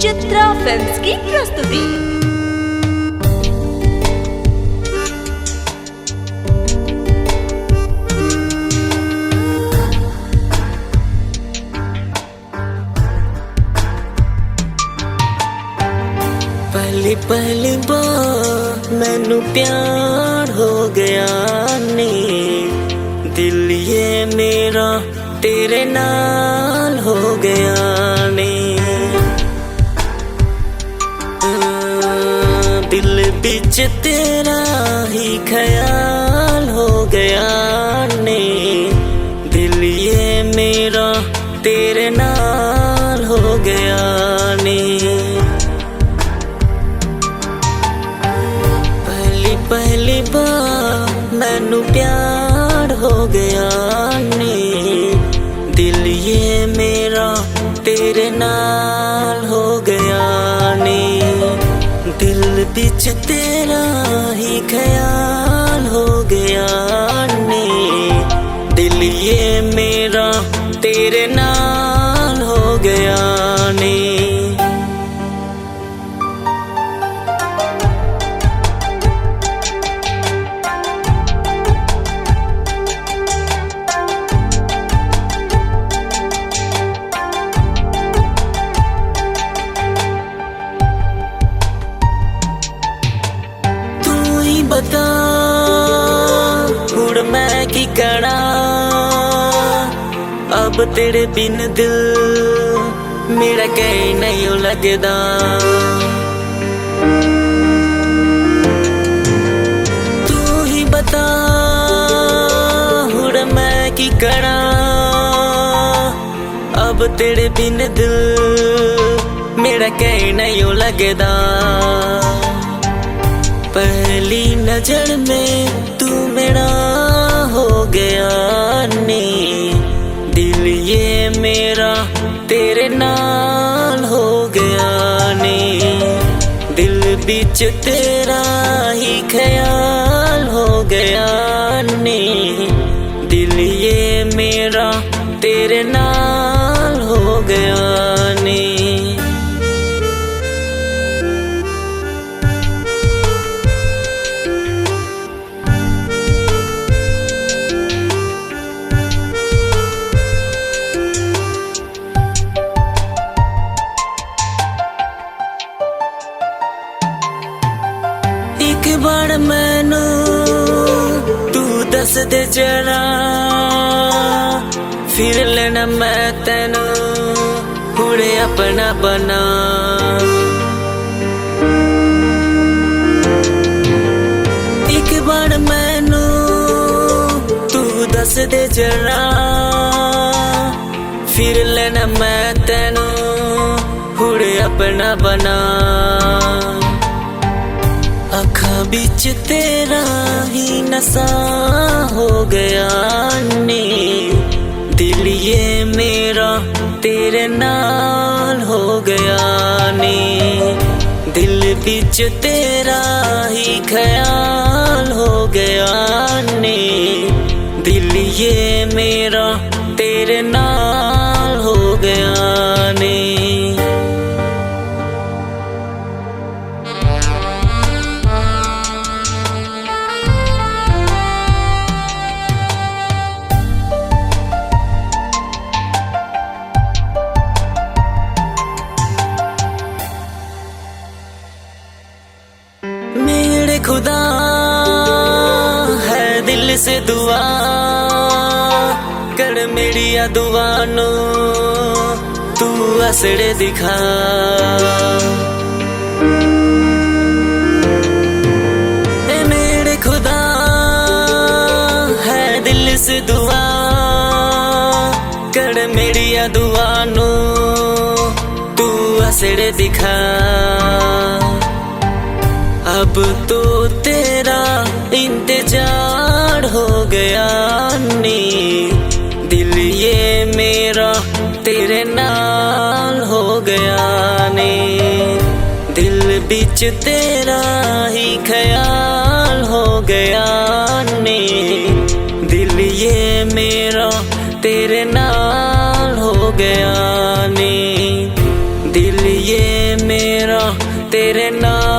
Chitra films की प्रस्तुति। पहली पहली बार मैनू प्यार हो गया नी, दिल ये मेरा तेरे नाल हो गया नी। दिल बिच तेरा ही ख्याल हो गया नी, दिल ये मेरा तेरे नाल हो गया नी। पहली बार मैनू प्यार हो गया नी, दिल ये मेरा तेरे नाल हो गया नी। दिल बिच तेरा ही ख्याल हो गया नी, दिल ये मेरा तेरे नाल हो गया नी। बता हुण मैं की करा, अब तेरे बिन दिल मेरा कहीं नहीं लगदा। तू ही बता हुण मैं की करा, अब तेरे बिन दिल मेरा कहीं नहीं लगदा। पहली नजर में तू मेरा हो गया नी, दिल ये मेरा तेरे नाल हो गया नी। दिल बिच तेरा ही ख्याल हो गया नी, दिल ये मेरा तेरे नाल हो गया नी। एक बार मैनू तू दस दे जरा, फिर लेना मैं तेनू हुणे अपना बना। एक बार मैनू तू दस दे जरा, फिर लेना मैं तेनू हुणे अपना बना। अखा बिच तेरा ही नशा हो गया नी, दिल ये मेरा तेरे नाल हो गया नी। दिल बिच तेरा ही ख्याल हो गया नी, दिल ये मेरा तेरे नाल हो गया नी। मेरे खुदा है दिल से दुआ कर, मेरी दुआ नू तू असड़े दिखा। मेरे खुदा है दिल से दुआ कर, मेरी दुआ नू तू असड़े दिखा। अब तो तेरा इंतजार हो गया नी, दिल ये मेरा तेरे नाल हो गया नी। दिल बिच तेरा ही ख्याल हो गया नी, दिल ये मेरा तेरे नाल हो गया नी। दिल ये तेरे नाम